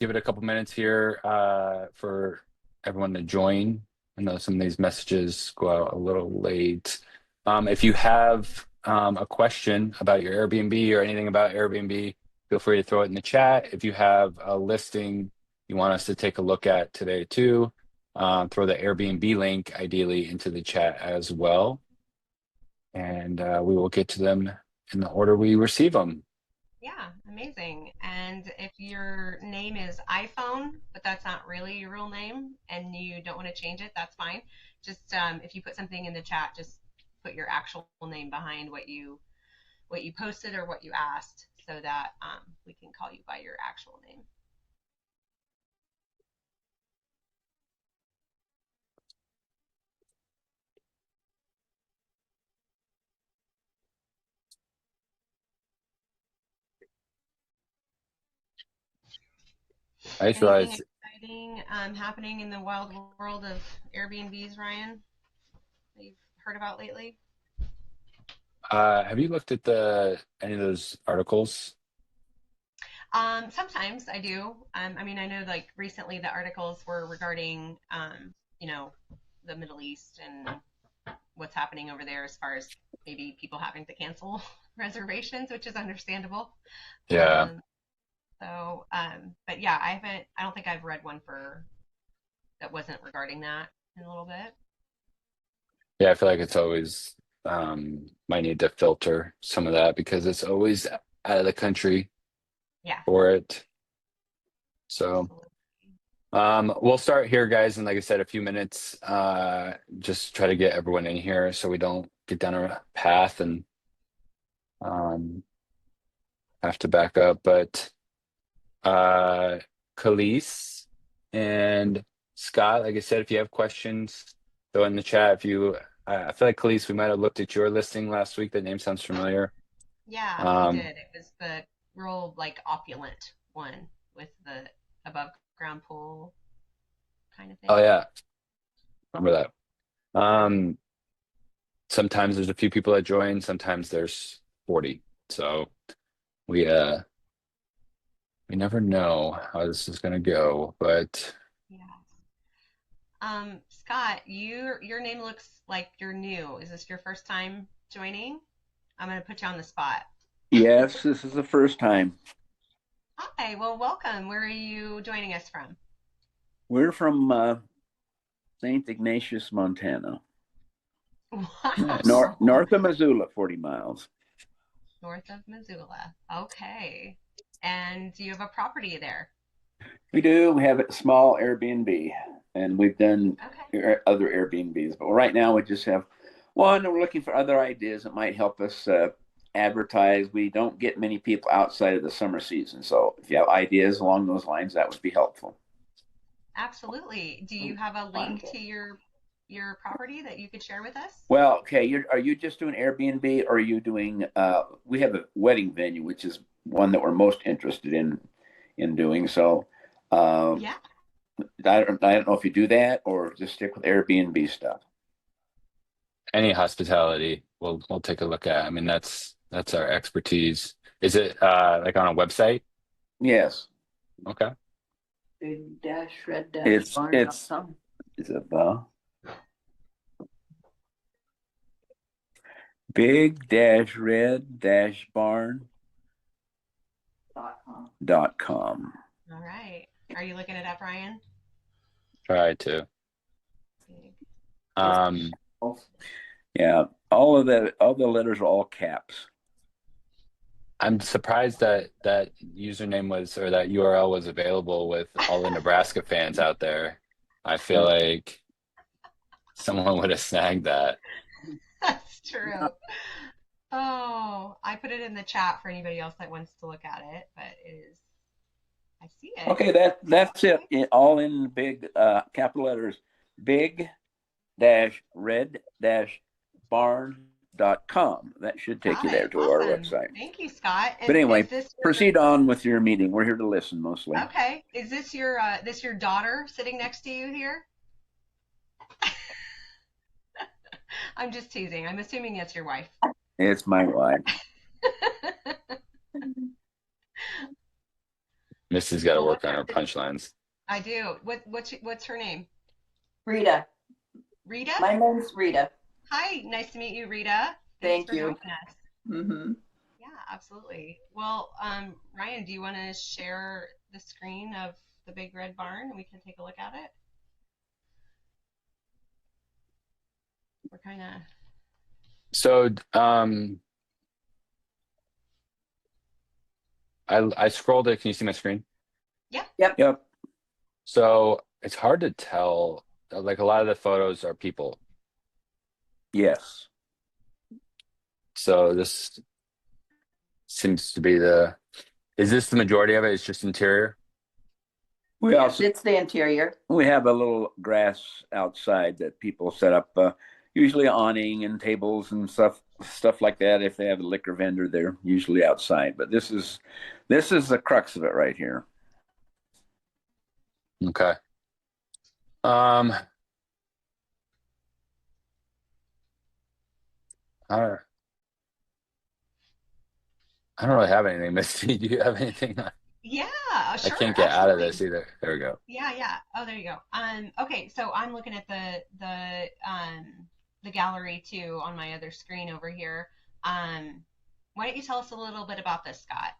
give it a couple minutes here for everyone to join. I know some of these messages go out a little late. If you have a question about your Airbnb or anything about Airbnb, feel free to throw it in the chat. If you have a listing you want us to take a look at today too, throw the Airbnb link ideally into the chat as well. And we will get to them in the order we receive them. Yeah, amazing. And if your name is iPhone, but that's not really your real name and you don't want to change it, that's fine. Just if you put something in the chat, just put your actual name behind what you posted or what you asked so that we can call you by your actual name. I just Anything realized, exciting happening in the wild world of Airbnbs, Ryan, that you've heard about lately? have you looked at any of those articles? Sometimes I do. I mean, I know like recently the articles were regarding, you know, the Middle East and what's happening over there as far as maybe people having to cancel reservations, which is understandable. Yeah. Um, but yeah, I don't think I've read one that wasn't regarding that in a little bit. Yeah, I feel like it's always might need to filter some of that because it's always out of the country Yeah, for it. So absolutely. we'll start here, guys, and like I said, a few minutes. Just try to get everyone in here so we don't get down a path and um have to back up. But uh Khalees and Scott, like I said, if you have questions, throw in the chat. If you I feel like Khalees, we might have looked at your listing last week. That name sounds familiar. Yeah, we Um, did. It was the real like opulent one with the above ground pool kind of oh thing. yeah, remember that. Sometimes there's a few people that join, sometimes there's 40. So we uh we never know how this is gonna go, but Yeah. Scott, your name looks like you're new. Is this your first time joining? I'm gonna put you on the spot. Yes, this is the first time. Hi, well, welcome. Where are you joining us from? We're from St. Ignatius, Montana, nice. Wow. north of Missoula, 40 miles. North of Missoula. Okay. And do you have a property there? We do. We have a small Airbnb, and we've done Okay. other Airbnbs, but right now we just have one, and we're looking for other ideas that might help us advertise. We don't get many people outside of the summer season, so if you have ideas along those lines, that would be helpful. Absolutely. Do you have a link to your property that you could share with us? Well, okay, are you just doing Airbnb, or are you doing? We have a wedding venue, which is one that we're most interested in doing. So, uh, Yeah. I don't know if you do that or just stick with Airbnb stuff. Any hospitality we'll take a look at. I mean, that's our expertise. Is it like on a website? Yes, Okay. big dash red dash it's is it the big dash red dash barn .com. All right. Are you looking it up, Ryan? Try to. Big. Um, Yeah, all the letters are all caps. I'm surprised that that username was or that URL was available with all the Nebraska fans out there. I feel like someone would have snagged that. That's true. Oh, I put it in the chat for anybody else that wants to look at it, but it is, I see it. Okay, that's it. All in big capital letters. Big dash red dash barn.com. That should take Got you there it. to our Awesome. website. Thank you, Scott. But And is anyway, this proceed on with your meeting. We're here to listen mostly. okay? Is this your daughter sitting next to you here? I'm just teasing. I'm assuming it's your wife. It's my wife. Missy's got to Well, work on her punchlines. I do. What's her name? Rita. Rita? My name's Rita. Hi, nice to meet you, Rita. Thanks Thank for you. joining us. Mm-hmm. Yeah, absolutely. Well, Ryan, do you want to share the screen of the big red barn and we can take a look at it? We're kind of So I scrolled it. Can you see my screen? yeah. Yep. So it's hard to tell. Like a lot of the photos are people. Yes. So this seems to be the. Is this the majority of it? It's just interior? We Yes, also it's the interior. we have a little grass outside that people set up, usually awning and tables and stuff like that. If they have a liquor vendor, they're usually outside. But this is the crux of it right here. Okay. Um, I I don't really have anything, Misty. Do you have anything? Yeah, I sure, can't get out of absolutely. this either. There we go. Yeah, yeah. Oh, there you go. Okay, so I'm looking at the gallery too on my other screen over here. Um, why don't you tell us a little bit about this, Scott?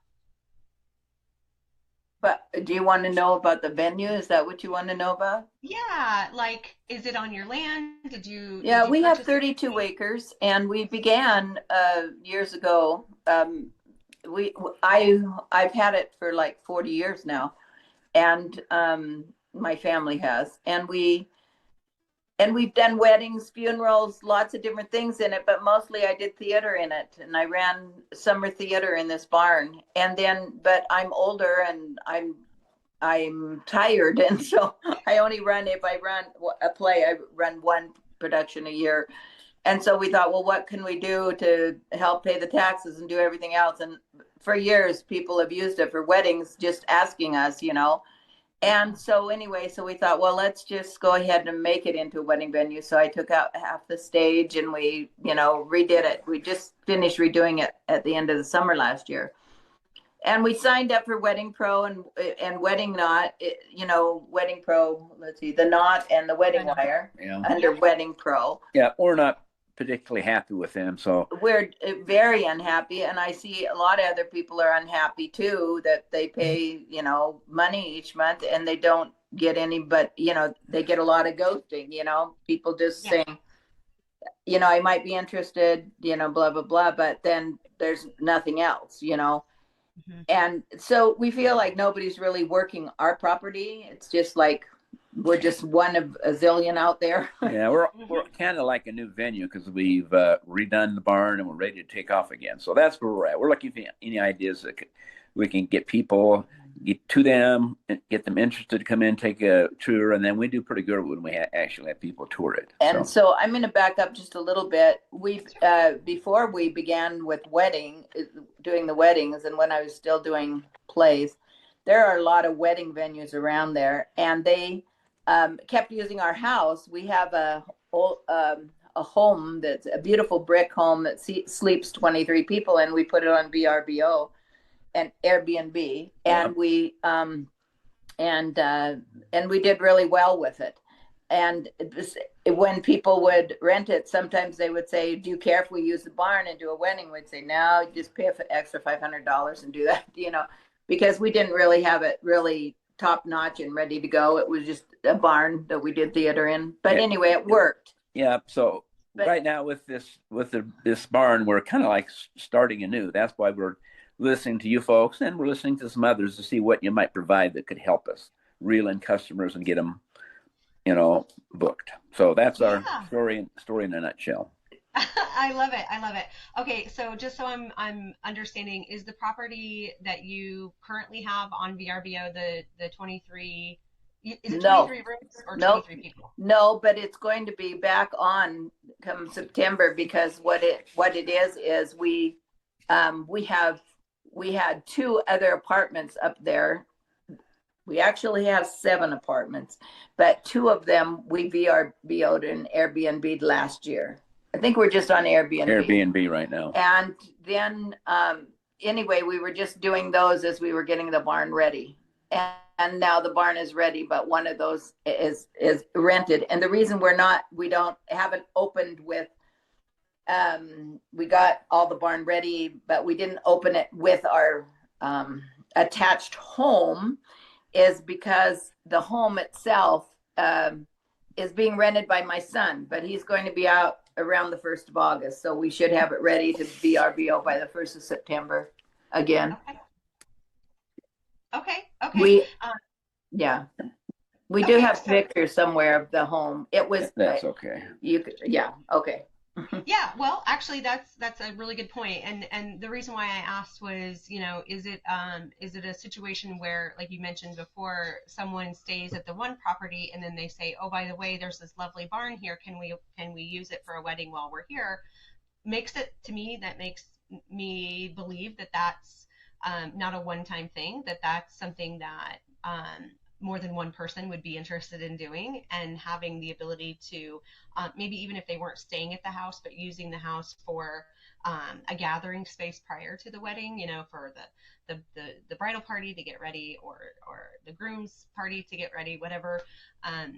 But do you want to know about the venue? Is that what you want to know about? Yeah, like, is it on your land? Yeah, Did you we have purchase 32 it? acres, and we began years ago. We I've had it for like 40 years now, and my family has, and we've done weddings, funerals, lots of different things in it, but mostly I did theater in it, and I ran summer theater in this barn. And then, but I'm older and I'm tired, and so I only run if I run a play. I run one production a year, and so we thought, well, what can we do to help pay the taxes and do everything else? And for years, people have used it for weddings, just asking us, and so anyway, so we thought, well, let's just go ahead and make it into a wedding venue. So I took out half the stage and we, redid it. We just finished redoing it at the end of the summer last year. And we signed up for Wedding Pro and Wedding Knot, Wedding Pro, let's see, the Knot and the Wedding Wire Yeah. under Wedding Pro. Yeah, we're not particularly happy with them, so We're very unhappy, and I see a lot of other people are unhappy too, that they pay, money each month and they don't get any, but they get a lot of ghosting, people just Yeah. saying, I might be interested, blah blah blah, but then there's nothing else. Mhm. And so we feel like nobody's really working our property. It's just like we're just one of a zillion out there. yeah, we're kind of like a new venue because we've redone the barn and we're ready to take off again. So that's where we're at. We're looking for any ideas that we can get people get to them and get them interested to come in, take a tour, and then we do pretty good when we actually have people tour it. And so I'm going to back up just a little bit. We've before we began with doing the weddings, and when I was still doing plays, there are a lot of wedding venues around there, and they kept using our house. We have a home that's a beautiful brick home that sleeps 23 people, and we put it on VRBO and Airbnb, and we did really well with it. And when people would rent it, sometimes they would say, "Do you care if we use the barn and do a wedding?" We'd say, "No, just pay an extra $500 and do that," because we didn't really have it really top notch and ready to go. It was just a barn that we did theater in. But anyway, it worked. Yeah. So right now with this barn, we're kind of like starting anew. That's why we're listening to you folks, and we're listening to some others to see what you might provide that could help us reel in customers and get them, booked. So that's our story in a nutshell. I love it. I love it. Okay, so just so I'm understanding, is the property that you currently have on VRBO the 23? Is it 23 rooms or 23 people? No, but it's going to be back on come September, because what it is we had two other apartments up there. We actually have 7 apartments, but 2 of them we VRBO'd and Airbnb'd last year. I think we're just on Airbnb right now. And then anyway, we were just doing those as we were getting the barn ready. and now the barn is ready, but one of those is rented. And the reason haven't opened with, we got all the barn ready, but we didn't open it with our attached home, is because the home itself is being rented by my son, but he's going to be out around the 1st of August. So we should have it ready to VRBO by the 1st of September again. Okay. We do have pictures somewhere of the home. It was, that's okay. Okay. Yeah, well, actually, that's a really good point, and the reason why I asked was, is it a situation where, like you mentioned before, someone stays at the one property and then they say, oh, by the way, there's this lovely barn here, can we use it for a wedding while we're here? That makes me believe that that's not a one-time thing, that's something that more than one person would be interested in doing, and having the ability to maybe even if they weren't staying at the house, but using the house for a gathering space prior to the wedding, for the bridal party to get ready, or the groom's party to get ready, whatever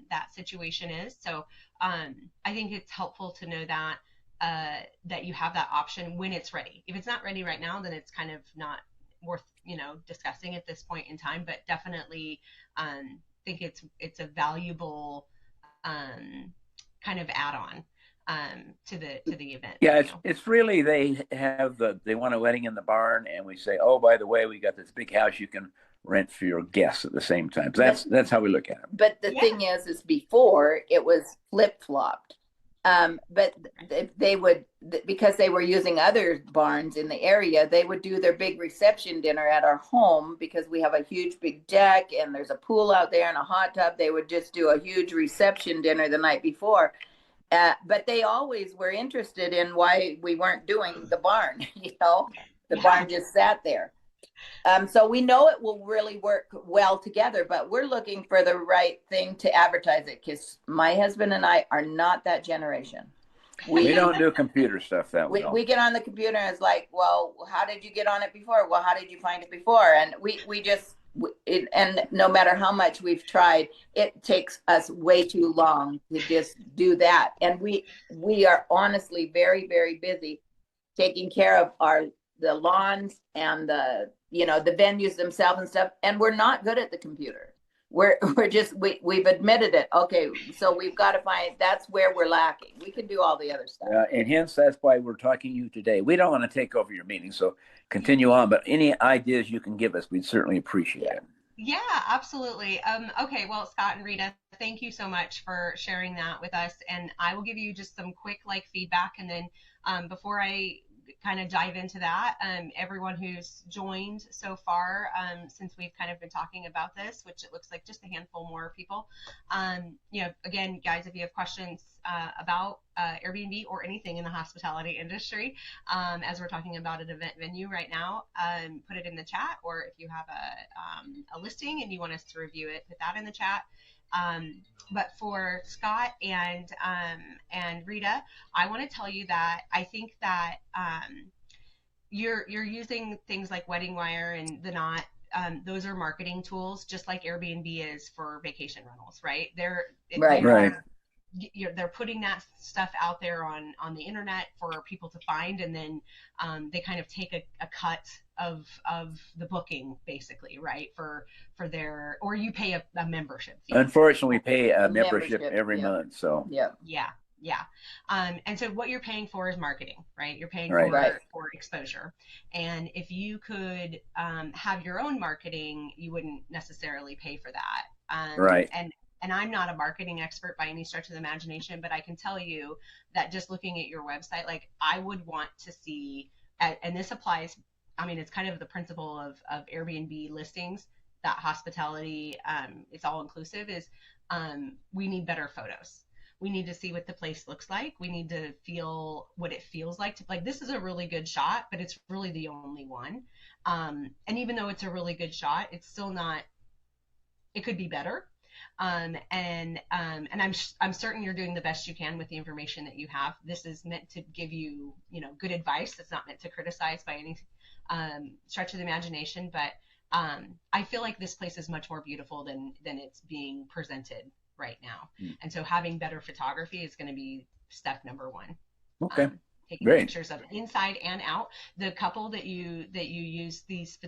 that situation is. So I think it's helpful to know that that you have that option when it's ready. If it's not ready right now, then it's kind of not worth discussing at this point in time, but definitely think it's a valuable kind of add-on to the event. Yeah, it's really, they want a wedding in the barn, and we say, oh, by the way, we got this big house you can rent for your guests at the same time. So that's how we look at it. But the thing is before it was flip-flopped. But they would, because they were using other barns in the area, they would do their big reception dinner at our home, because we have a huge big deck and there's a pool out there and a hot tub. They would just do a huge reception dinner the night before. But they always were interested in why we weren't doing the barn, the barn just sat there. So we know it will really work well together, but we're looking for the right thing to advertise it, because my husband and I are not that generation. We don't do computer stuff that way. We get on the computer and it's like, well, how did you get on it before? Well, how did you find it before? And and no matter how much we've tried, it takes us way too long to just do that. And we are honestly very, very busy taking care of the lawns and the venues themselves and stuff, and we're not good at the computer. We've admitted it. Okay, so we've got to find, that's where we're lacking. We can do all the other stuff. And hence that's why we're talking to you today. We don't want to take over your meeting, so continue on, but any ideas you can give us, we'd certainly appreciate it. Yeah, absolutely. Okay, well, Scott and Rita, thank you so much for sharing that with us, and I will give you just some quick feedback, and then before I kind of dive into that, everyone who's joined so far, since we've kind of been talking about this, which it looks like just a handful more people, again, guys, if you have questions about Airbnb or anything in the hospitality industry, as we're talking about an event venue right now, put it in the chat, or if you have a listing and you want us to review it, put that in the chat. But for Scott and Rita, I want to tell you that I think that you're using things like Wedding Wire and The Knot. Those are marketing tools, just like Airbnb is for vacation rentals, right? They're putting that stuff out there on the internet for people to find, and then they kind of take a cut of the booking, basically, right? For their, or you pay a membership fee. Unfortunately, we pay a membership every month, so yeah. And so what you're paying for is marketing, right? You're paying for exposure, and if you could have your own marketing, you wouldn't necessarily pay for that. And I'm not a marketing expert by any stretch of the imagination, but I can tell you that just looking at your website, I would want to see, and this applies, it's kind of the principle of Airbnb listings, that hospitality, it's all inclusive, is we need better photos. We need to see what the place looks like. We need to feel what it feels like. This is a really good shot, but it's really the only one. And even though it's a really good shot, it's still not, it could be better. And I'm certain you're doing the best you can with the information that you have. This is meant to give you, good advice. It's not meant to criticize by any stretch of the imagination, but I feel like this place is much more beautiful than it's being presented right now. And so having better photography is going to be step number one. Okay. Taking Great. pictures of inside and out. The couple that you use these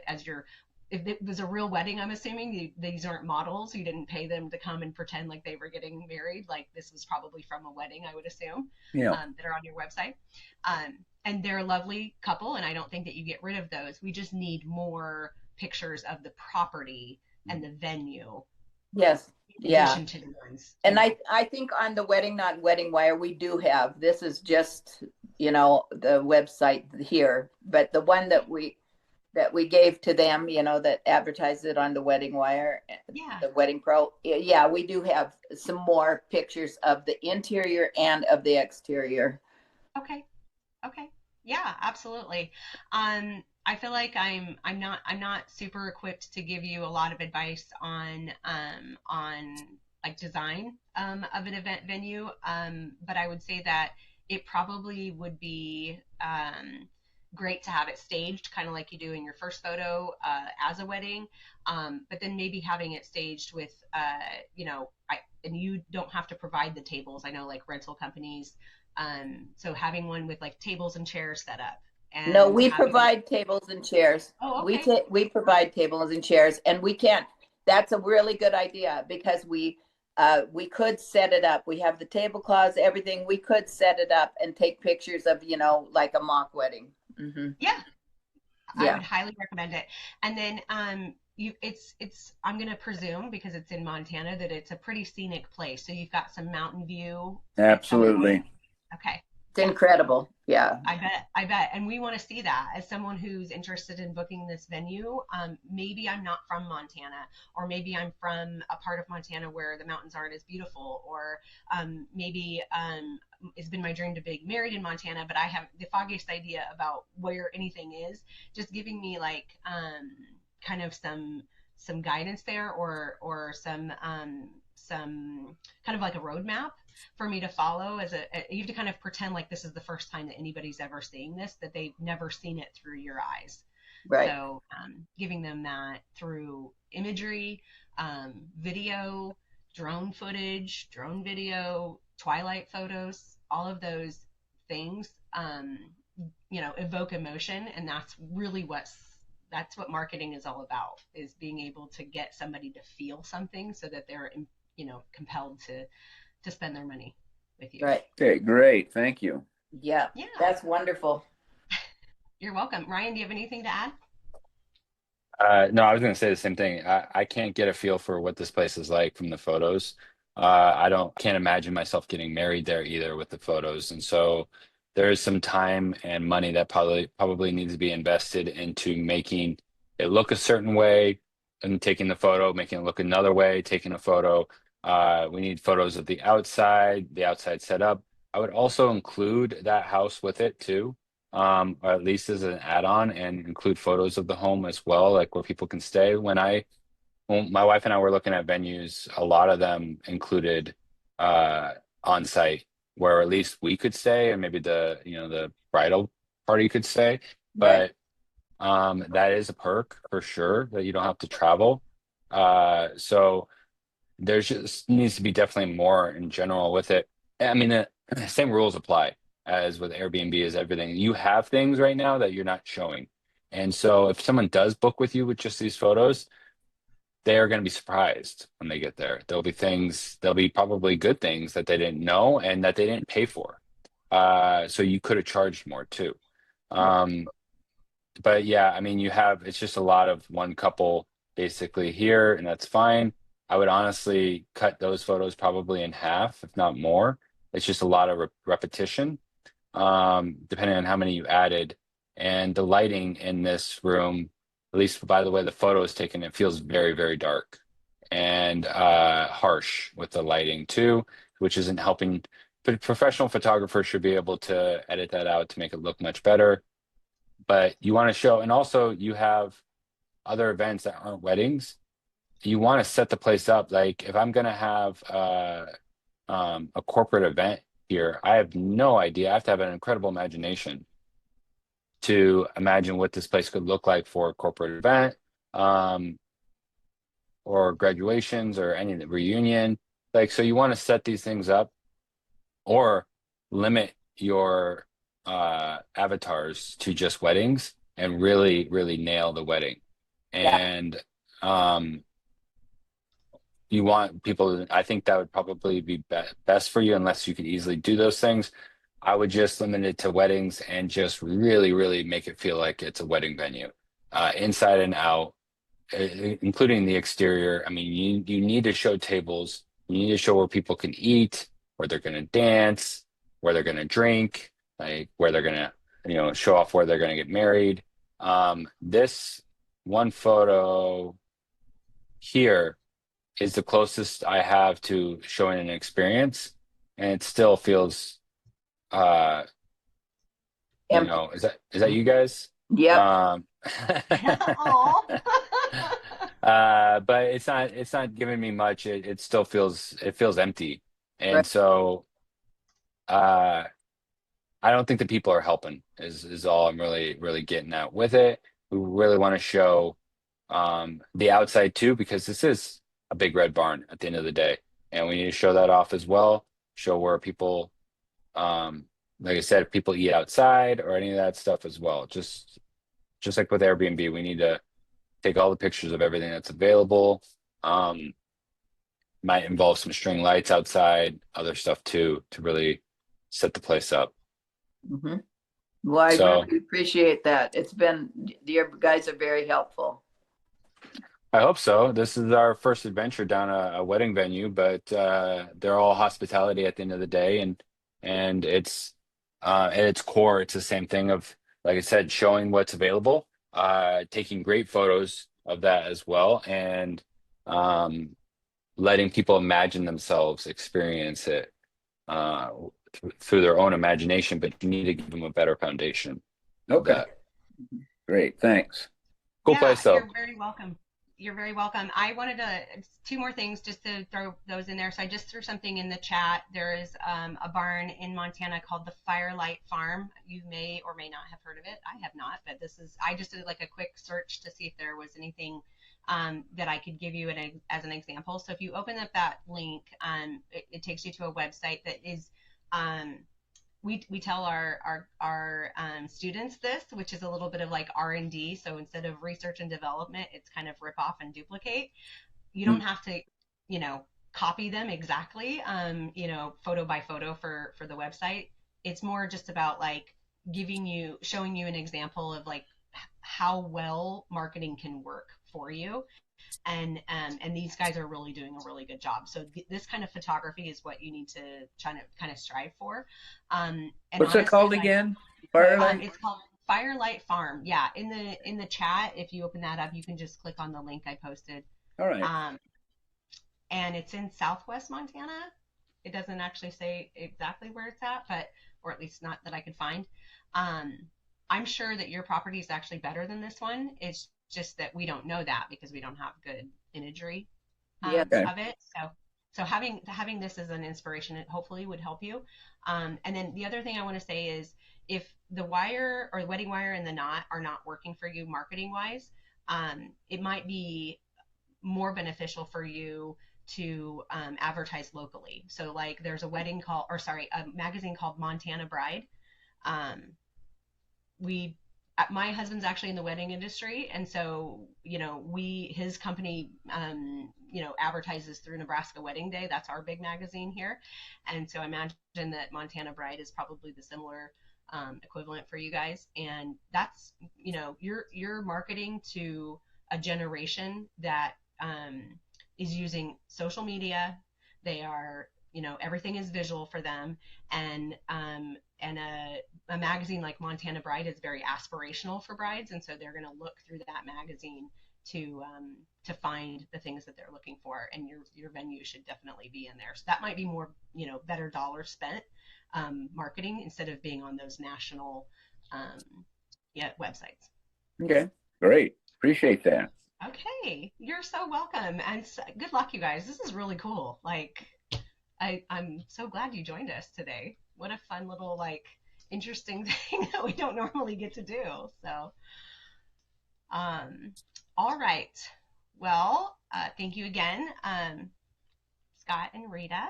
as your, if it was a real wedding, I'm assuming these aren't models. You didn't pay them to come and pretend like they were getting married. Like this was probably from a wedding, I would assume. Yeah. That are on your website. And they're a lovely couple, and I don't think that you get rid of those. We just need more pictures of the property and the venue. Yes. Yeah. To the ones. And I think on the Wedding Not Wedding Wire, we do have, this is just, the website here, but the one that we gave to them, that advertised it on the Wedding Wire, the Wedding Pro. Yeah, we do have some more pictures of the interior and of the exterior. Okay. Yeah, absolutely. I feel like I'm not super equipped to give you a lot of advice on like design of an event venue. But I would say that it probably would be great to have it staged, kind of like you do in your first photo as a wedding. But then maybe having it staged with and you don't have to provide the tables. I know like rental companies. So having one with like tables and chairs set up. And no, we provide tables and chairs. Oh, okay. We provide tables and chairs, and we can't. That's a really good idea because we could set it up. We have the tablecloths, everything. We could set it up and take pictures of, like a mock wedding. Mm-hmm. Yeah. I would highly recommend it. And then I'm going to presume because it's in Montana that it's a pretty scenic place. So you've got some mountain view. Absolutely. Okay. It's incredible. Yeah. I bet. And we want to see that as someone who's interested in booking this venue. Maybe I'm not from Montana, or maybe I'm from a part of Montana where the mountains aren't as beautiful, or maybe it's been my dream to be married in Montana, but I have the foggiest idea about where anything is. Just giving me like kind of some guidance there, or some kind of like a roadmap for me to follow. You have to kind of pretend like this is the first time that anybody's ever seeing this, that they've never seen it through your eyes. Right. So giving them that through imagery, video, drone footage, drone video, twilight photos, all of those things, evoke emotion. And that's really what marketing is all about, is being able to get somebody to feel something so that they're, compelled to spend their money with you. Right. Okay, great. Thank you. Yeah. That's wonderful. You're welcome. Ryan, do you have anything to add? No, I was going to say the same thing. I can't get a feel for what this place is like from the photos. Can't imagine myself getting married there either with the photos. And so there is some time and money that probably needs to be invested into making it look a certain way, and taking the photo, making it look another way, taking a photo. We need photos of the outside setup. I would also include that house with it too, or at least as an add-on, and include photos of the home as well, like where people can stay. When my wife and I were looking at venues, a lot of them included on-site where at least we could stay, and maybe the bridal party could stay. But that is a perk for sure, that you don't have to travel. So there just needs to be definitely more in general with it. I mean, the same rules apply as with Airbnb as everything. You have things right now that you're not showing. And so if someone does book with you with just these photos, they are going to be surprised when they get there. There'll be probably good things that they didn't know and that they didn't pay for. So you could have charged more too. But yeah, I mean, it's just a lot of one couple basically here, and that's fine. I would honestly cut those photos probably in half, if not more. It's just a lot of repetition, depending on how many you added. And the lighting in this room, at least by the way the photo is taken, it feels very, very dark and harsh with the lighting too, which isn't helping. But professional photographers should be able to edit that out to make it look much better. But you want to show, and also you have other events that aren't weddings. You want to set the place up. Like if I'm going to have a corporate event here, I have no idea. I have to have an incredible imagination to imagine what this place could look like for a corporate event, or graduations or any reunion. Like, so you want to set these things up or limit your avatars to just weddings and really, really nail the wedding. Yeah. And you want people, I think that would probably be best for you unless you could easily do those things. I would just limit it to weddings and just really, really make it feel like it's a wedding venue, inside and out, including the exterior. I mean, you need to show tables. You need to show where people can eat, where they're going to dance, where they're going to drink, like where they're going to, show off where they're going to get married. This one photo here is the closest I have to showing an experience, and it still feels, uh, Empty. is that you guys? Yep. Aw. But it's not giving me much. It still feels empty. And Right. so I don't think the people are helping is all I'm really, really getting at with it. We really want to show the outside too, because this is a big red barn at the end of the day. And we need to show that off as well, show where people, like I said, if people eat outside or any of that stuff as well. Just like with Airbnb, we need to take all the pictures of everything that's available. Might involve some string lights outside, other stuff too, to really set the place up. Hmm. Well, I So really appreciate that. Your guys are very helpful. I hope so. This is our first adventure down a wedding venue, but they're all hospitality at the end of the day, and it's at its core, it's the same thing of, like I said, showing what's available, taking great photos of that as well, and letting people imagine themselves experience it through their own imagination, but you need to give them a better foundation of Okay. that. Great. Thanks. Cool Yeah, place though. you're very welcome. You're very welcome. I wanted to, two more things just to throw those in there. So I just threw something in the chat. There is a barn in Montana called the Firelight Farm. You may or may not have heard of it. I have not, but I just did like a quick search to see if there was anything that I could give you as an example. So if you open up that link, it takes you to a website that is, we tell our students this, which is a little bit of like R&D. So instead of research and development, it's kind of rip off and duplicate. You don't have to, copy them exactly, photo by photo for the website. It's more just about like showing you an example of like how well marketing can work for you. And these guys are really doing a really good job. So this kind of photography is what you need to try to kind of strive for. And What's it called again? Firelight? It's called Firelight Farm. Yeah, in the chat, if you open that up, you can just click on the link I posted. All right. And it's in Southwest Montana. It doesn't actually say exactly where it's at, or at least not that I could find. I'm sure that your property is actually better than this one. It's just that we don't know that because we don't have good imagery Yeah. of it. So having this as an inspiration, it hopefully would help you. And then the other thing I want to say is, if the wire or the wedding wire and the knot are not working for you marketing wise, it might be more beneficial for you to advertise locally. So like there's a magazine called Montana Bride. My husband's actually in the wedding industry, and so his company advertises through Nebraska Wedding Day. That's our big magazine here, and so I imagine that Montana Bride is probably the similar equivalent for you guys. And that's you're marketing to a generation that is using social media. They are everything is visual for them, and a magazine like Montana Bride is very aspirational for brides, and so they're going to look through that magazine to find the things that they're looking for, and your venue should definitely be in there. So that might be more better dollar spent marketing instead of being on those national websites. Okay, great. Appreciate that. Okay, you're so welcome, and good luck, you guys. This is really cool. Like, I'm so glad you joined us today. What a fun little interesting thing that we don't normally get to do. So, all right. Well, thank you again, Scott and Rita.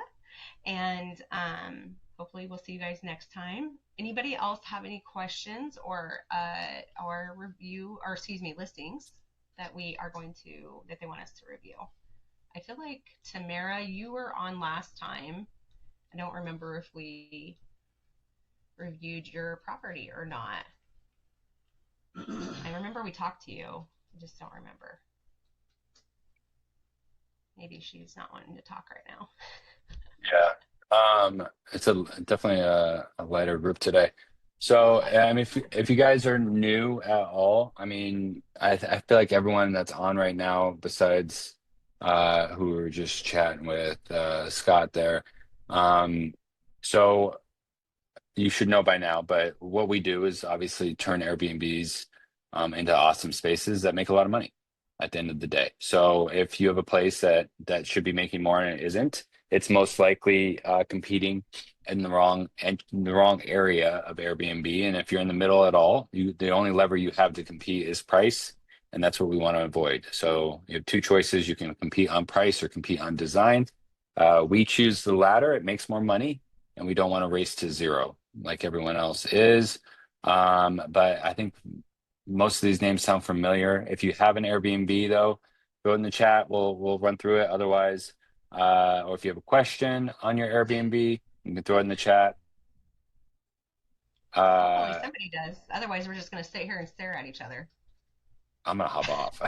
And hopefully we'll see you guys next time. Anybody else have any questions or review, or excuse me, listings that we are going to, that they want us to review? I feel like Tamara, you were on last time. I don't remember if we reviewed your property or not. I remember we talked to you. I just don't remember. Maybe she's not wanting to talk right now. Yeah. It's definitely a lighter group today. So, I mean, if you guys are new at all, I mean, I feel like everyone that's on right now, besides who we were just chatting with, Scott there. So you should know by now, but what we do is obviously turn Airbnbs into awesome spaces that make a lot of money at the end of the day. So if you have a place that should be making more and it isn't, it's most likely competing in the wrong area of Airbnb. And if you're in the middle at all, the only lever you have to compete is price, and that's what we want to avoid. So you have two choices: you can compete on price or compete on design. We choose the latter. It makes more money, and we don't want to race to zero like everyone else is. But I think most of these names sound familiar. If you have an Airbnb, though, go in the chat. We'll run through it. Otherwise, or if you have a question on your Airbnb, you can throw it in the chat. Hopefully Uh, somebody does. Otherwise, we're just going to sit here and stare at each other. I'm gonna hop off.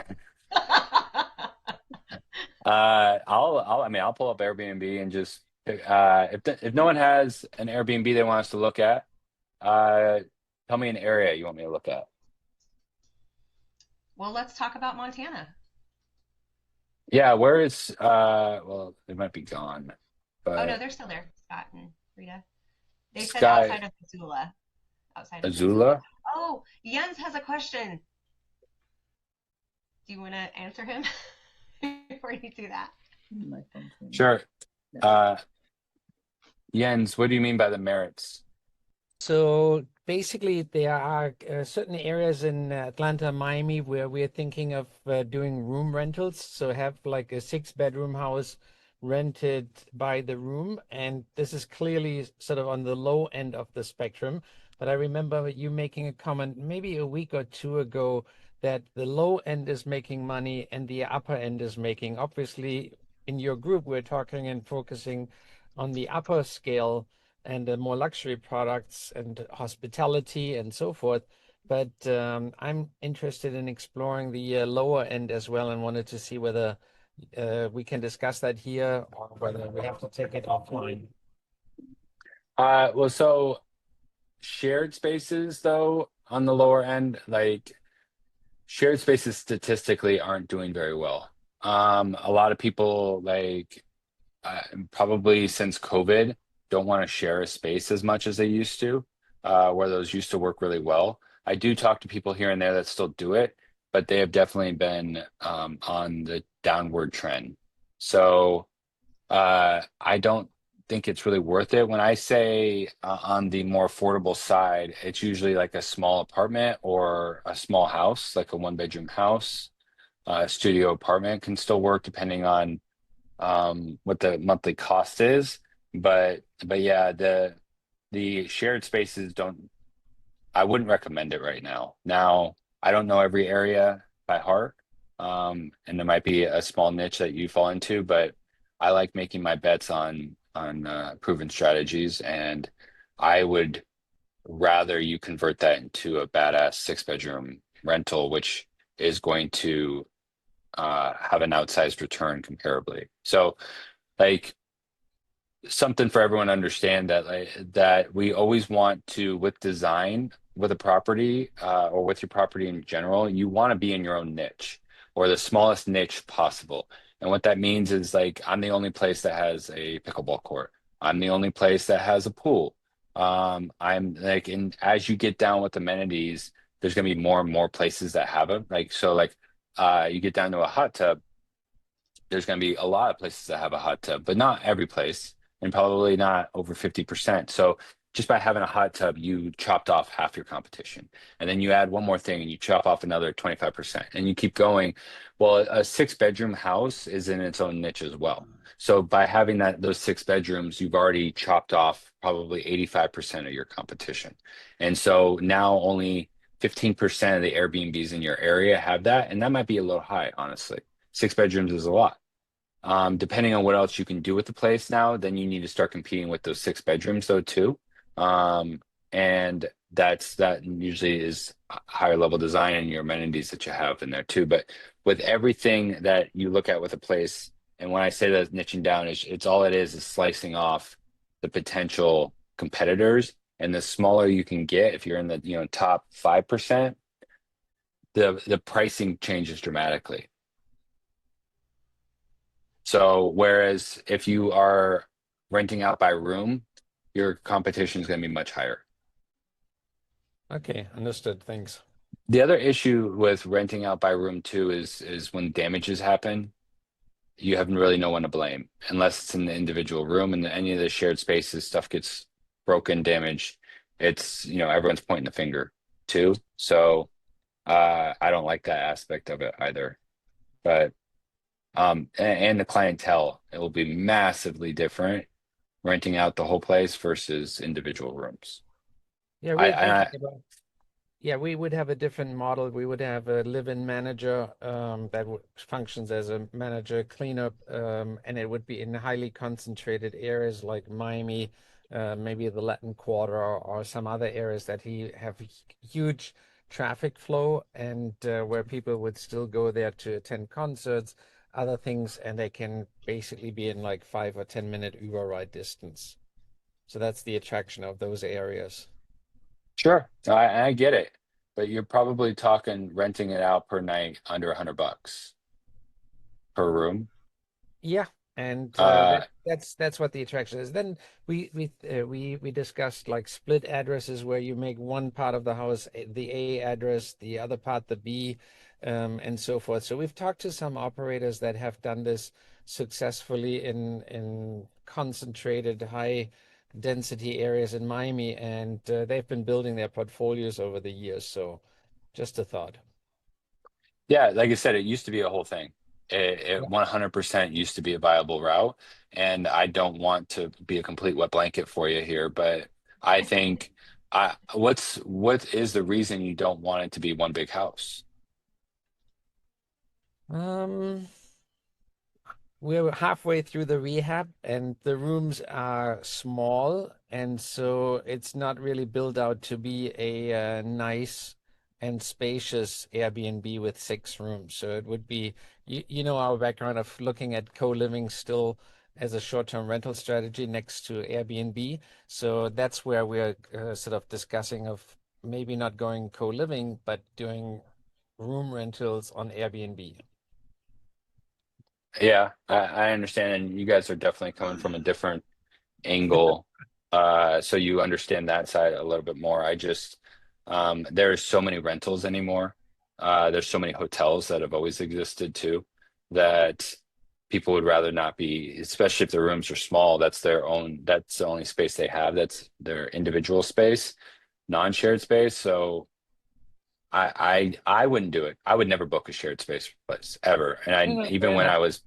I mean, I'll pull up Airbnb and just if no one has an Airbnb they want us to look at, tell me an area you want me to look at. Well, let's talk about Montana. Yeah, where is well, it might be gone, Oh no, but they're still there, Scott and Rita. They said Sky outside of Missoula. Outside of Missoula. Azula. Oh, Jens has a question. Do you want to answer him before you do that? Sure. Uh, Jens, what do you mean by the merits? So basically, there are certain areas in Atlanta, Miami, where we're thinking of doing room rentals. So have like a 6-bedroom house rented by the room. And this is clearly sort of on the low end of the spectrum. But I remember you making a comment maybe a week or two ago that the low end is making money and the upper end is making. Obviously, in your group, we're talking and focusing on the upper scale and more luxury products and hospitality and so forth. But I'm interested in exploring the lower end as well, and wanted to see whether we can discuss that here or whether we have to take it offline. Well, so shared spaces though on the lower end, like shared spaces statistically aren't doing very well. A lot of people probably since COVID don't want to share a space as much as they used to, where those used to work really well. I do talk to people here and there that still do it, but they have definitely been on the downward trend. So I don't think it's really worth it. When I say on the more affordable side, it's usually like a small apartment or a small house, like a one-bedroom house. A studio apartment can still work depending on what the monthly cost is. But yeah, the shared spaces don't, I wouldn't recommend it right now. Now, I don't know every area by heart. And there might be a small niche that you fall into, but I like making my bets on proven strategies, and I would rather you convert that into a badass 6-bedroom rental, which is going to have an outsized return comparably. So, like something for everyone to understand that we always want to, with design, with a property or with your property in general, you want to be in your own niche or the smallest niche possible. And what that means is like I'm the only place that has a pickleball court. I'm the only place that has a pool. I'm like, and as you get down with amenities, there's gonna be more and more places that have them. You get down to a hot tub, there's going to be a lot of places that have a hot tub, but not every place, and probably not over 50%. So just by having a hot tub, you chopped off half your competition. And then you add one more thing and you chop off another 25%. And you keep going. Well, a 6-bedroom house is in its own niche as well. So by having those 6 bedrooms, you've already chopped off probably 85% of your competition. And so now only 15% of the Airbnbs in your area have that. And that might be a little high, honestly. 6 bedrooms is a lot. Depending on what else you can do with the place now, then you need to start competing with those 6 bedrooms though too. And that usually is a higher level design and your amenities that you have in there too. But with everything that you look at with a place, and when I say that niching down, it's all it is slicing off the potential competitors. And the smaller you can get, if you're in the top 5%, the pricing changes dramatically. So whereas if you are renting out by room, your competition is going to be much higher. Okay, understood. Thanks. The other issue with renting out by room too is when damages happen, you have really no one to blame unless it's in the individual room, and any of the shared spaces, stuff gets broken, damaged. It's, everyone's pointing the finger too. So I don't like that aspect of it either. But and the clientele, it will be massively different renting out the whole place versus individual rooms. Yeah, we would have a different model. We would have a live-in manager that functions as a manager cleanup, and it would be in highly concentrated areas like Miami, maybe the Latin Quarter, or some other areas that have huge traffic flow, and where people would still go there to attend concerts, other things, and they can basically be in like 5 or 10 minute Uber ride distance. So that's the attraction of those areas. Sure, I get it, but you're probably talking renting it out per night under $100 per room. Yeah, and Uh, that's what the attraction is. Then we discussed like split addresses where you make one part of the house the A address, the other part the B, and so forth. So we've talked to some operators that have done this successfully in concentrated high density areas in Miami, and they've been building their portfolios over the years. So just a thought. yeah, like I said, it used to be a whole thing. It Yeah. 100% used to be a viable route, and I don't want to be a complete wet blanket for you here, but I think what is the reason you don't want it to be one big house? Um, we're halfway through the rehab, and the rooms are small, and so it's not really built out to be a nice and spacious Airbnb with 6 rooms. So it would be, our background of looking at co-living still as a short-term rental strategy next to Airbnb. So that's where we're sort of discussing of maybe not going co-living, but doing room rentals on Airbnb. Yeah, I understand, and you guys are definitely coming from a different angle, so you understand that side a little bit more. There's so many rentals anymore. There's so many hotels that have always existed too, that people would rather not be, especially if the rooms are small. That's the only space they have. That's their individual space, non-shared space. So I wouldn't do it. I would never book a shared space place ever. And No, no, even fair when enough. I was,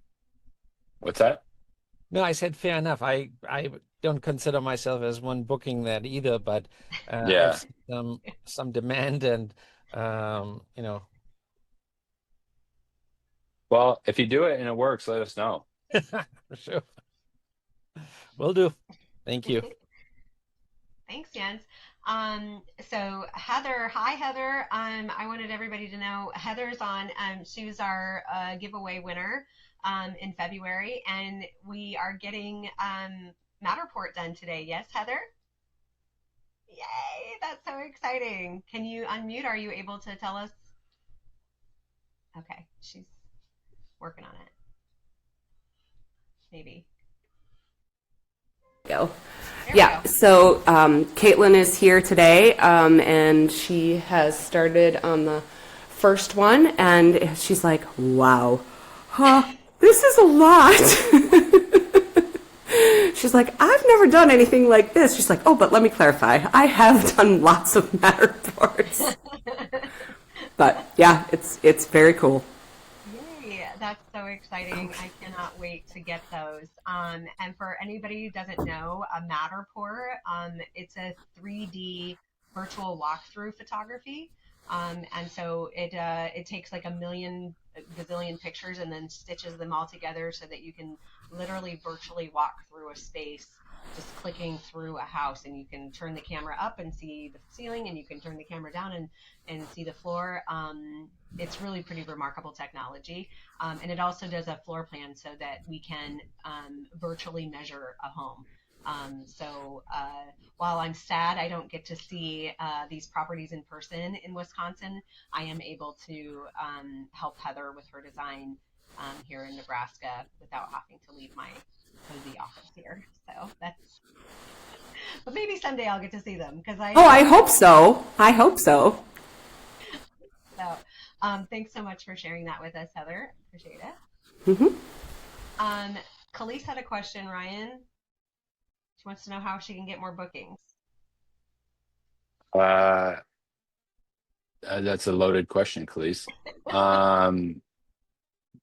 what's that? No, I said fair enough. I don't consider myself as one booking that either, but I've Yeah. seen some demand, and um, you know, Well, if you do it and it works, let us know. for sure. Will do. Thank you. Thanks, Jens. So Heather, hi Heather. I wanted everybody to know Heather's on. She was our giveaway winner in February, and we are getting Matterport done today. Yes, Heather? Yay! That's so exciting. Can you unmute? Are you able to tell us? Okay, she's working on it. Maybe. Go. There we Yeah, go. so Caitlin is here today, and she has started on the first one, and she's like, wow, huh, this is a lot. She's She's like, I've never done anything like this. She's like, oh, but let me clarify. I have done lots of Matterports. But yeah, it's very cool. Yay, that's so exciting. I cannot wait to get those. And for anybody who doesn't know, a Matterport, it's a 3D virtual walkthrough photography. And so it takes like a gazillion pictures and then stitches them all together so that you can literally virtually walk through a space just clicking through a house, and you can turn the camera up and see the ceiling, and you can turn the camera down and see the floor. It's really pretty remarkable technology. And it also does a floor plan so that we can virtually measure a home. While I'm sad I don't get to see these properties in person in Wisconsin, I am able to help Heather with her design here in Nebraska without having to leave my cozy office here. So that's, but maybe someday I'll get to see them because I hope so. I hope so. So thanks so much for sharing that with us, Heather. Appreciate it. Khalees had a question, Ryan. She wants to know how she can get more bookings. That's a loaded question, Khalees.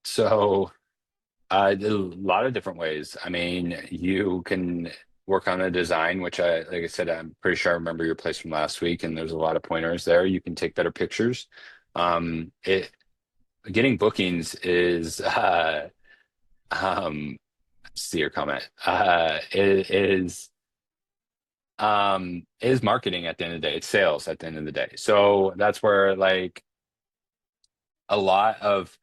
So a lot of different ways. I mean, you can work on a design, which like I said, I'm pretty sure I remember your place from last week, and there's a lot of pointers there. You can take better pictures. Getting bookings is, see your comment. It is marketing at the end of the day. It's sales at the end of the day. So that's where like a lot of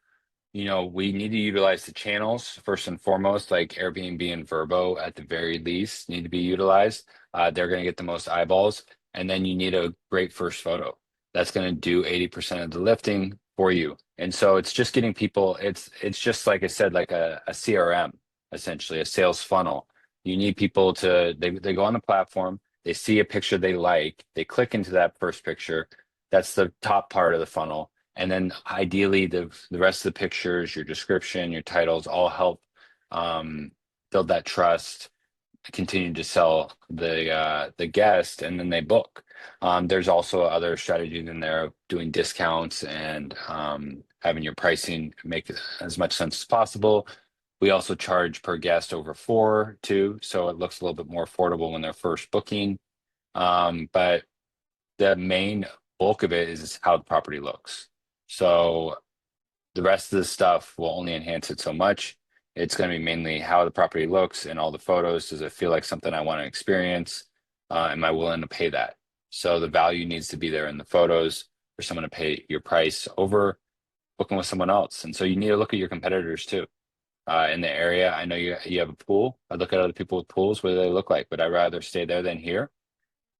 we need to utilize the channels first and foremost, like Airbnb and Verbo at the very least need to be utilized. They're going to get the most eyeballs. And then you need a great first photo. That's going to do 80% of the lifting for you. And so it's just getting people, it's just like I said, like a CRM, essentially, a sales funnel. You need people they go on the platform, they see a picture they like, they click into that first picture. That's the top part of the funnel. And then ideally the rest of the pictures, your description, your titles all help build that trust, continue to sell the guest, and then they book. There's also other strategies in there of doing discounts and having your pricing make as much sense as possible. We also charge per guest over 4 too, so it looks a little bit more affordable when they're first booking. But the main bulk of it is how the property looks. So the rest of the stuff will only enhance it so much. It's going to be mainly how the property looks and all the photos. Does it feel like something I want to experience? Am I willing to pay that? So the value needs to be there in the photos for someone to pay your price over booking with someone else. And so you need to look at your competitors too. In the area, I know you have a pool. I look at other people with pools. What do they look like? Would I rather stay there than here?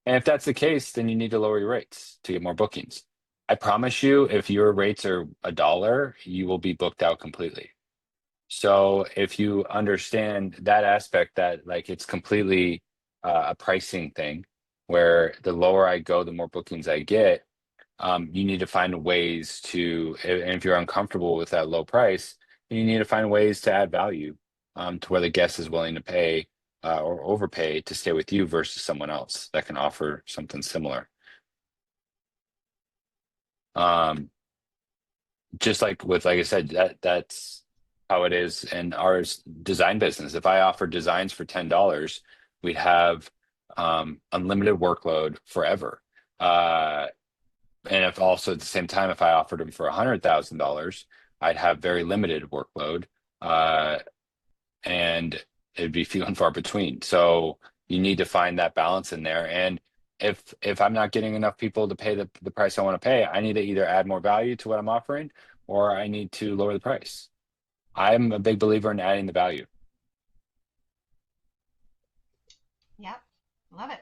And if that's the case, then you need to lower your rates to get more bookings. I promise you, if your rates are $1, you will be booked out completely. So if you understand that aspect, that like it's completely a pricing thing, where the lower I go, the more bookings I get. You need to find ways to, and if you're uncomfortable with that low price, then you need to find ways to add value to where the guest is willing to pay or overpay to stay with you versus someone else that can offer something similar. Just like I said, that's how it is in our design business. If I offer designs for $10, we'd have unlimited workload forever. And if also at the same time, if I offered them for $100,000, I'd have very limited workload, and it'd be few and far between. So you need to find that balance in there. And if I'm not getting enough people to pay the price I want to pay, I need to either add more value to what I'm offering, or I need to lower the price. I'm a big believer in adding the value. Yep, love it.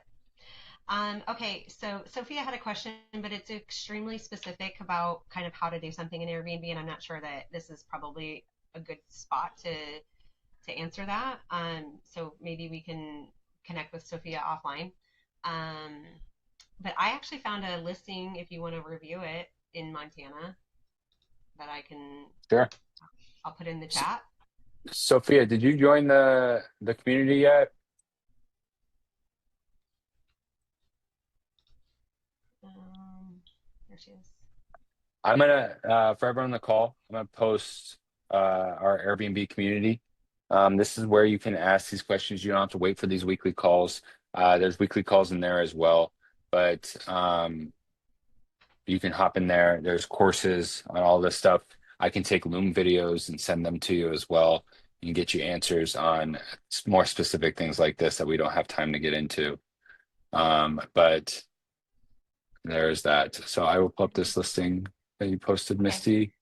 Okay, so Sophia had a question, but it's extremely specific about kind of how to do something in Airbnb, and I'm not sure that this is probably a good spot to answer that. So maybe we can connect with Sophia offline. But I actually found a listing, if you want to review it, in Montana that I can. Sure. I'll put in the chat. Sophia, did you join the community yet? she is. I'm gonna for everyone on the call, I'm gonna post our Airbnb community. This is where you can ask these questions. You don't have to wait for these weekly calls. There's weekly calls in there as well, but you can hop in there. There's courses on all this stuff. I can take Loom videos and send them to you as well and get you answers on more specific things like this that we don't have time to get into. But there's that. So I will pull up this listing that you posted, Misty.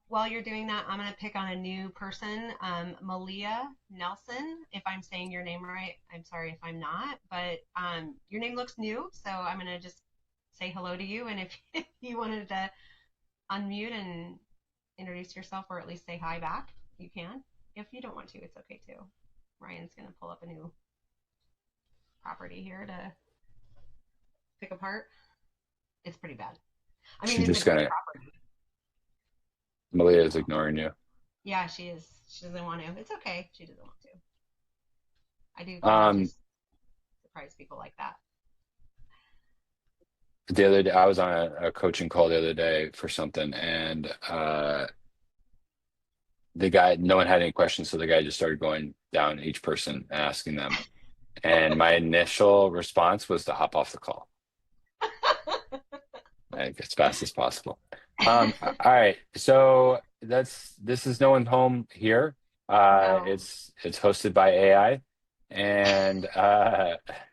While you're doing that, I'm going to pick on a new person, Malia Nelson. If I'm saying your name right, I'm sorry if I'm not, but your name looks new, so I'm going to just say hello to you. And if you wanted to unmute and introduce yourself or at least say hi back, you can. If you don't want to, it's okay too. Ryan's going to pull up a new property here to pick apart. It's pretty bad. I mean, She's it's just a great gonna. property. Malia is ignoring you. Yeah, she is. She doesn't want to. It's okay. She doesn't want to. I do kind of just surprise people like that. The other day, I was on a coaching call the other day for something, and the guy, no one had any questions, so the guy just started going down each person and asking them. And my initial response was to hop off the call, like as fast as possible. All right, so this is no one home here. No. It's hosted by AI, and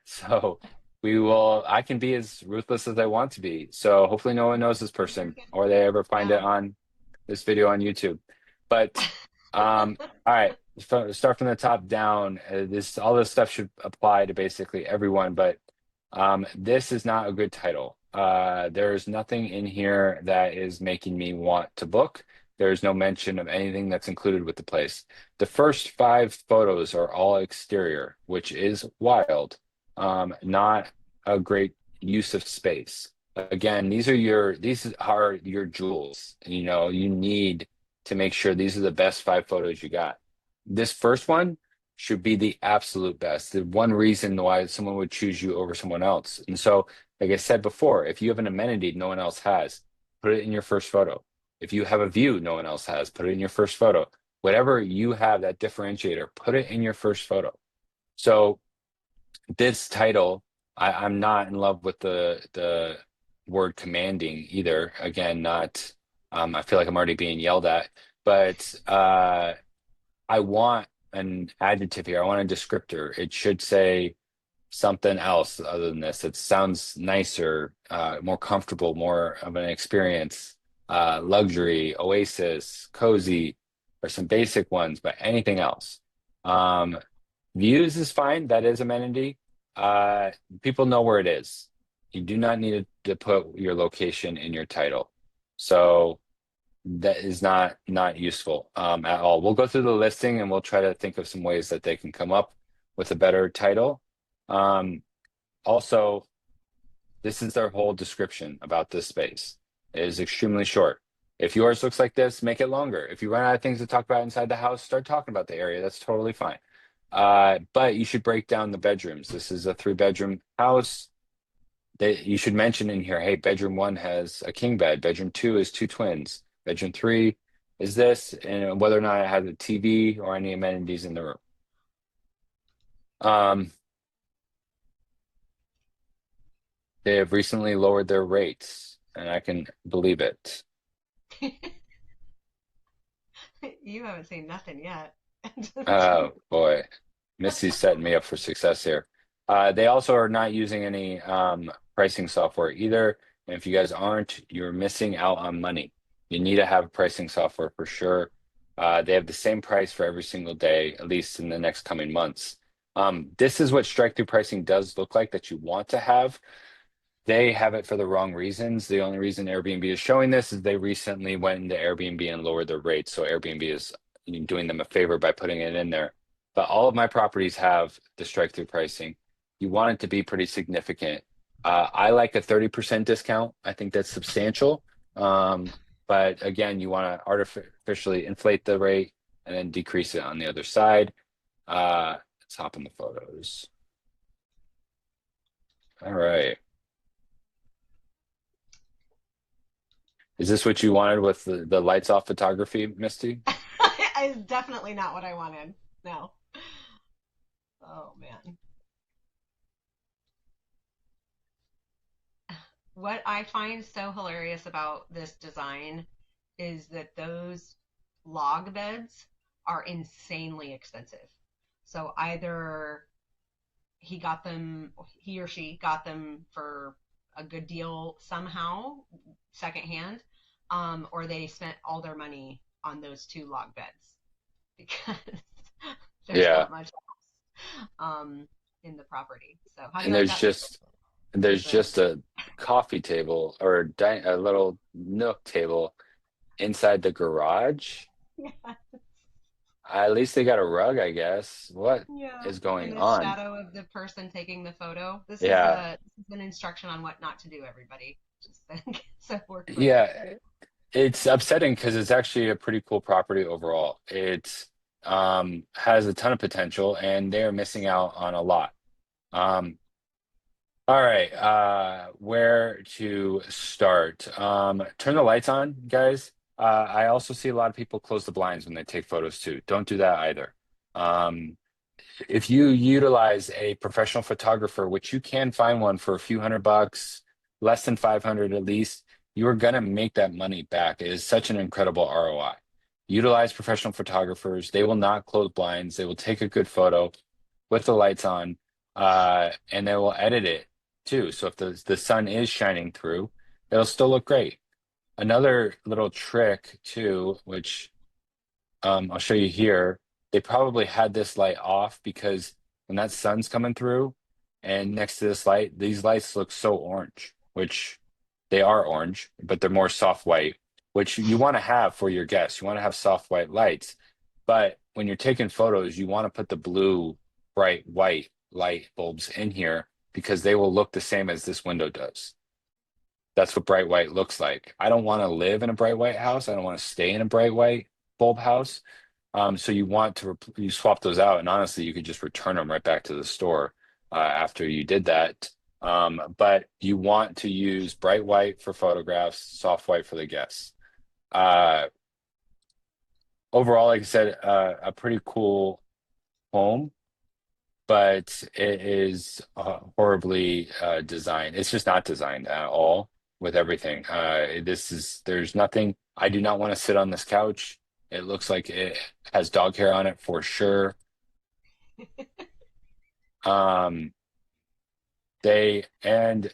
so I can be as ruthless as I want to be. So hopefully no one knows this person or they ever find it on this video on YouTube. But all right, start from the top down. All this stuff should apply to basically everyone, but this is not a good title. There's nothing in here that is making me want to book. There's no mention of anything that's included with the place. The first 5 photos are all exterior, which is wild. Not a great use of space. Again, these are your jewels. You know, you need to make sure these are the best 5 photos you got. This first one should be the absolute best. The one reason why someone would choose you over someone else. And so, like I said before, if you have an amenity no one else has, put it in your first photo. If you have a view no one else has, put it in your first photo. Whatever you have, that differentiator, put it in your first photo. So this title, I'm not in love with the word commanding either. Again, not I feel like I'm already being yelled at, but I want an adjective here. I want a descriptor. It should say something else other than this. It sounds nicer, more comfortable, more of an experience. Luxury, oasis, cozy, or some basic ones, but anything else. Views is fine. That is amenity. People know where it is. You do not need to put your location in your title. So that is not useful at all. We'll go through the listing and we'll try to think of some ways that they can come up with a better title. Also, this is their whole description about this space. It is extremely short. If yours looks like this, make it longer. If you run out of things to talk about inside the house, start talking about the area. That's totally fine. But you should break down the bedrooms. This is a 3-bedroom house. You should mention in here, hey, bedroom 1 has a king bed. Bedroom 2 is 2 twins. Bedroom 3 is this, and whether or not it has a TV or any amenities in the room. They have recently lowered their rates, and I can believe it. You haven't seen nothing yet. Oh boy, Missy's setting me up for success here. They also are not using any pricing software either. And if you guys aren't, you're missing out on money. You need to have pricing software for sure. They have the same price for every single day, at least in the next coming months. This is what strike-through pricing does look like that you want to have. They have it for the wrong reasons. The only reason Airbnb is showing this is they recently went into Airbnb and lowered their rates. So Airbnb is doing them a favor by putting it in there. But all of my properties have the strike-through pricing. You want it to be pretty significant. I like a 30% discount. I think that's substantial. But again, you want to artificially inflate the rate and then decrease it on the other side. Let's hop in the photos. All right. Is this what you wanted with the lights off photography, Misty? Is definitely not what I wanted. No. Oh man. What I find so hilarious about this design is that those log beds are insanely expensive. So either he or she got them for a good deal somehow, secondhand, or they spent all their money on those two log beds because there's Yeah. not much else in the property. So how do you And like that? there's Just a just a coffee table or a little nook table inside the garage. yeah, At least they got a rug, I guess. What yeah. is In going the on? shadow of the person taking the photo. Yeah. This is an instruction on what not to do, everybody. Just so we're clear. Yeah. It's upsetting because it's actually a pretty cool property overall. It has a ton of potential and they're missing out on a lot. Um, all right, where to start? Turn the lights on, guys. I also see a lot of people close the blinds when they take photos too. Don't do that either. Um, if you utilize a professional photographer, which you can find one for a few $100, less than 500 at least, you are going to make that money back. It is such an incredible ROI. Utilize professional photographers. They will not close blinds. They will take a good photo with the lights on, and they will edit it too. So if the sun is shining through, it'll still look great. Another little trick too, which I'll show you here. They probably had this light off because when that sun's coming through and next to this light, these lights look so orange, which they are orange, but they're more soft white, which you want to have for your guests. You want to have soft white lights. But when you're taking photos, you want to put the blue, bright white light bulbs in here because they will look the same as this window does. That's what bright white looks like. I don't want to live in a bright white house. I don't want to stay in a bright white bulb house. So you want to you swap those out, and honestly, you could just return them right back to the store after you did that. But you want to use bright white for photographs, soft white for the guests. Uh, Overall, like I said, a pretty cool home, but it is horribly designed. It's just not designed at all with everything. There's nothing. I do not want to sit on this couch. It looks like it has dog hair on it for sure. Um, they and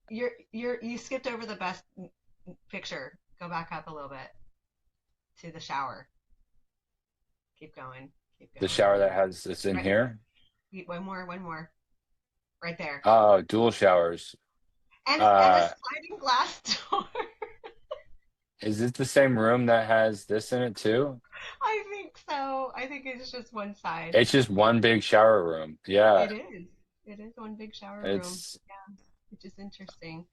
You skipped over the best picture. Go back up a little bit to the shower. Keep going. Keep the going. shower that has this in Right. here. One more. Right there. Oh, dual showers. And a Uh, sliding glass door. is it the same room that has this in it too? I think so. I think it's just one side. It's just one big shower room. Yeah, It is. It is one big shower room. it's Yeah, which is interesting.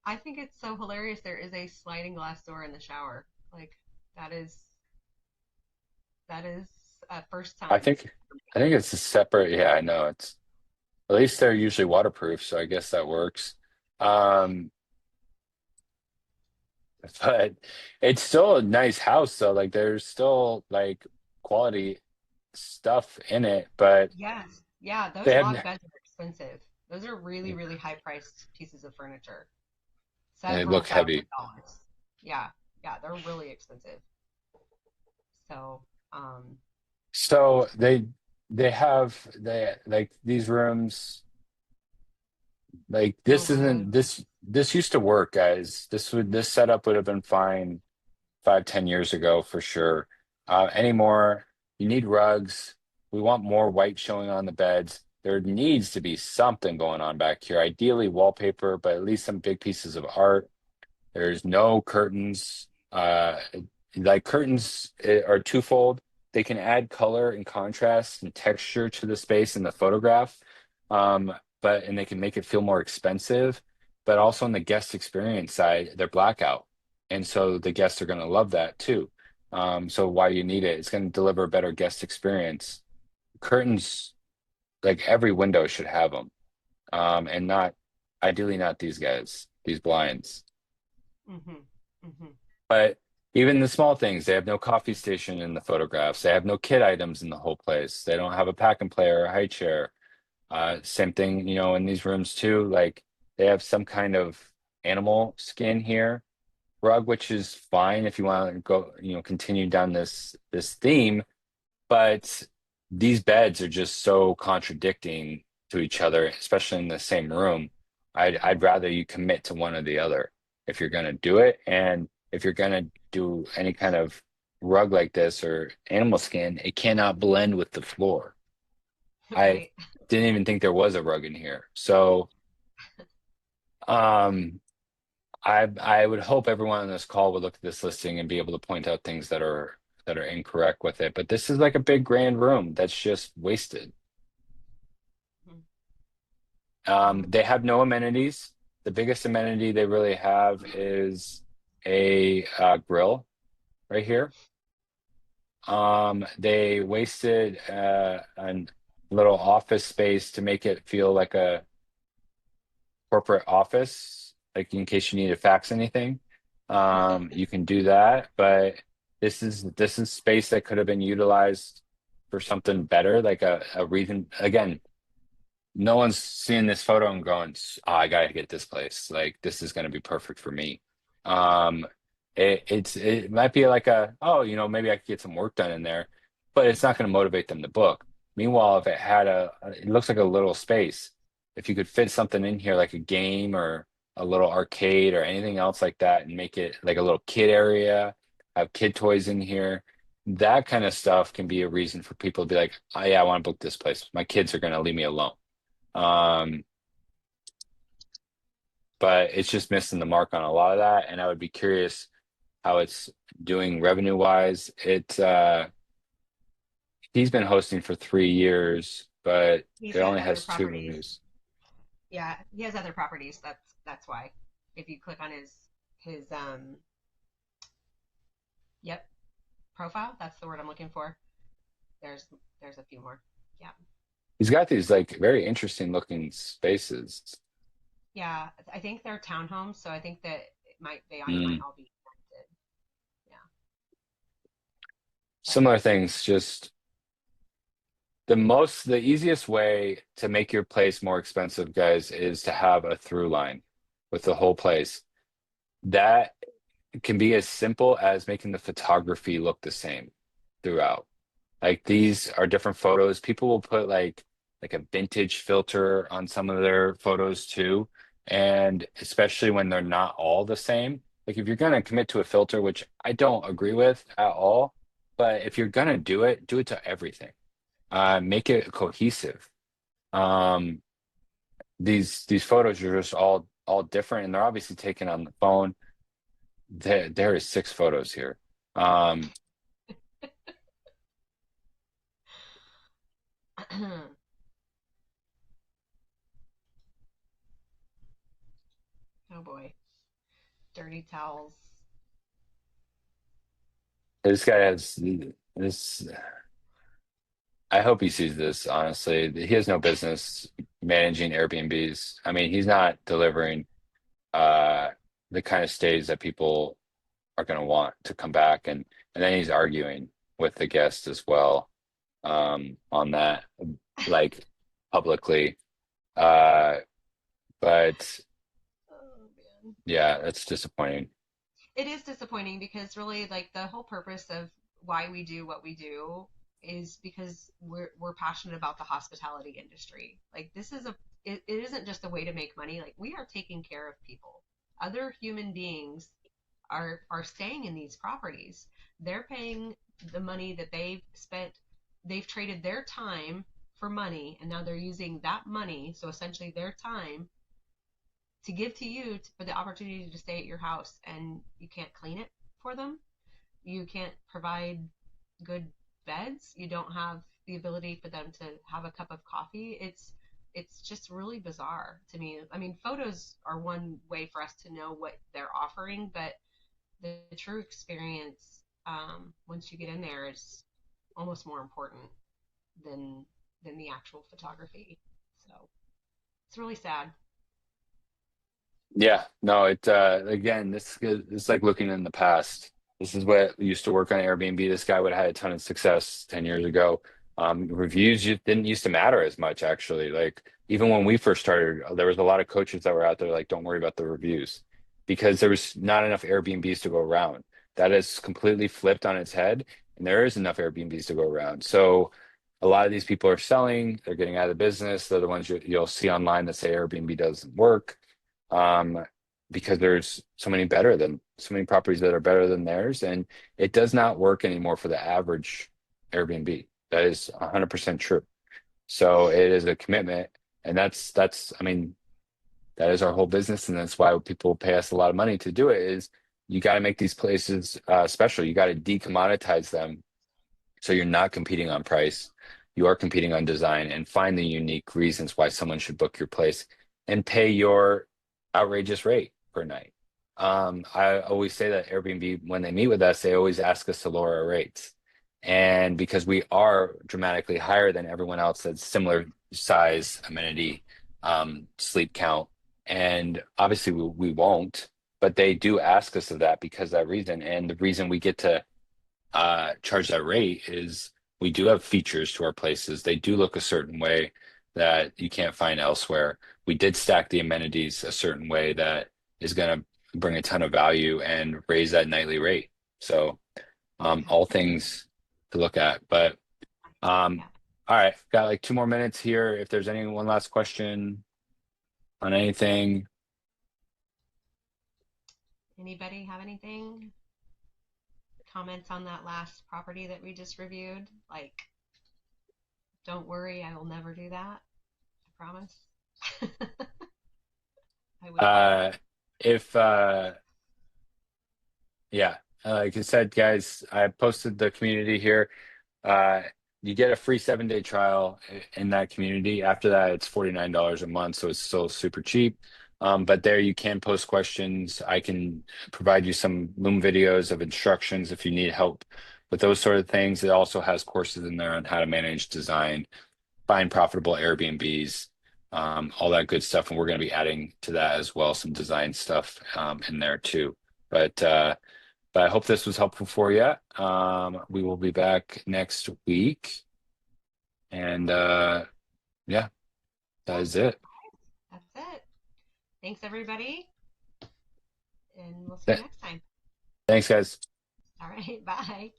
I think it's so hilarious there is a sliding glass door in the shower. Like that is that is a first I time. think I think it's a separate, yeah, I know it's at least they're usually waterproof, so I guess that works. Um, but it's still a nice house though. Like there's still like quality stuff in it, but Yes. Yeah, those they log have beds are expensive. Those are really, really high priced pieces of furniture. they Several look thousand heavy. dollars. Yeah. Yeah, they're really expensive. So, So they have they like these rooms like no this rug. isn't this used to work, guys. This setup would have been fine 5, 10 years ago for sure. Anymore, you need rugs. We want more white showing on the beds. There needs to be something going on back here. Ideally wallpaper, but at least some big pieces of art. There's no curtains. Like curtains are twofold. They can add color and contrast and texture to the space in the photograph, um, and they can make it feel more expensive. But also on the guest experience side, they're blackout, and so the guests are going to love that too. So why you need it? It's going to deliver a better guest experience. Curtains, like every window should have them, and not ideally not these guys, these blinds. Mm-hmm. Mm-hmm. But even the small things, they have no coffee station in the photographs. They have no kid items in the whole place. They don't have a pack and play or a high chair. Same thing, in these rooms too. Like they have some kind of animal skin here rug, which is fine if you want to go, continue down this theme. But these beds are just so contradicting to each other, especially in the same room. I'd rather you commit to one or the other if you're gonna do it. And if you're gonna do any kind of rug like this or animal skin, it cannot blend with the floor. I Right. didn't even think there was a rug in here. So um I would hope everyone on this call would look at this listing and be able to point out things that are incorrect with it. But this is like a big grand room that's just wasted. Mm-hmm. They have no amenities. The biggest amenity they really have is a grill right here. They wasted a little office space to make it feel like a corporate office, like in case you need to fax anything. You can do that, but this is space that could have been utilized for something better, like a reason. Again, no one's seeing this photo and going, "Oh, I gotta get this place. Like this is gonna be perfect for me." Um, it might be like oh, maybe I could get some work done in there, but it's not gonna motivate them to book. Meanwhile, if it had it looks like a little space. If you could fit something in here like a game or a little arcade or anything else like that and make it like a little kid area, have kid toys in here, that kind of stuff can be a reason for people to be like, "Oh yeah, I want to book this place. My kids are gonna leave me alone." Um, but it's just missing the mark on a lot of that. And I would be curious how it's doing revenue wise. He's been hosting for 3 years, but He's it got only other has two properties. reviews. Yeah, he has other properties. That's why. If you click on his yep, profile, that's the word I'm looking for. There's there's a few more. Yeah. He's got these like very interesting looking spaces. Yeah, I think they're townhomes, so I think that might Mm. all be connected. Yeah. But Similar things, just the easiest way to make your place more expensive, guys, is to have a through line with the whole place. That can be as simple as making the photography look the same throughout. Like these are different photos. People will put like a vintage filter on some of their photos too. And especially when they're not all the same. Like if you're gonna commit to a filter, which I don't agree with at all, but if you're gonna do it to everything. Make it cohesive. Um, these photos are just all different, and they're obviously taken on the phone. There is 6 photos here. Um, oh boy, dirty towels. this guy has this. I hope he sees this, honestly. He has no business managing Airbnbs. I mean, he's not delivering uh the kind of stays that people are going to want to come back, and then he's arguing with the guest as well on that, like publicly. Uh but Oh man. yeah, that's disappointing. It is disappointing because really like the whole purpose of why we do what we do is because we're passionate about the hospitality industry. Like this is it isn't just a way to make money. Like we are taking care of people. Other human beings are staying in these properties. They're paying the money that they've spent. They've traded their time for money and now they're using that money, so essentially their time to give to you for the opportunity to stay at your house, and you can't clean it for them. You can't provide good beds. You don't have the ability for them to have a cup of coffee. It's just really bizarre to me. I mean, photos are one way for us to know what they're offering, but the true experience, once you get in there, is almost more important than the actual photography. So it's really sad. Yeah, no, again, it's like looking in the past. This is what used to work on Airbnb. This guy would have had a ton of success 10 years ago. Reviews didn't used to matter as much, actually. Like even when we first started, there was a lot of coaches that were out there like, don't worry about the reviews because there was not enough Airbnbs to go around. That is completely flipped on its head, and there is enough Airbnbs to go around. So a lot of these people are selling, they're getting out of the business. They're the ones you'll see online that say Airbnb doesn't work, um, because there's so many properties that are better than theirs, and it does not work anymore for the average Airbnb. That is 100% true. So it is a commitment, and I mean, that is our whole business, and that's why people pay us a lot of money to do it. Is you got to make these places special. You got to decommoditize them so you're not competing on price. You are competing on design and find the unique reasons why someone should book your place and pay your outrageous rate per night. I always say that Airbnb, when they meet with us, they always ask us to lower our rates. And because we are dramatically higher than everyone else that's similar size, amenity, sleep count, and obviously we won't, but they do ask us of that because of that reason. And the reason we get to charge that rate is we do have features to our places. They do look a certain way that you can't find elsewhere. We did stack the amenities a certain way that is going to bring a ton of value and raise that nightly rate. So, all things to look at. But Yeah. all right, got like 2 more minutes here. If there's any one last question on anything. Anybody have anything? Comments on that last property that we just reviewed? Like, don't worry, I will never do that. I promise. I would never. If Yeah, like I said, guys, I posted the community here. Uh, you get a free 7-day trial in that community. After that, it's $49 a month, so it's still super cheap. But there you can post questions. I can provide you some Loom videos of instructions if you need help with those sort of things. It also has courses in there on how to manage design, find profitable Airbnbs, all that good stuff. And we're going to be adding to that as well, some design stuff in there too. But I hope this was helpful for you. We will be back next week. And yeah, that is it. That's it. Thanks, everybody. And we'll see you Th- next time. Thanks, guys. All right. Bye.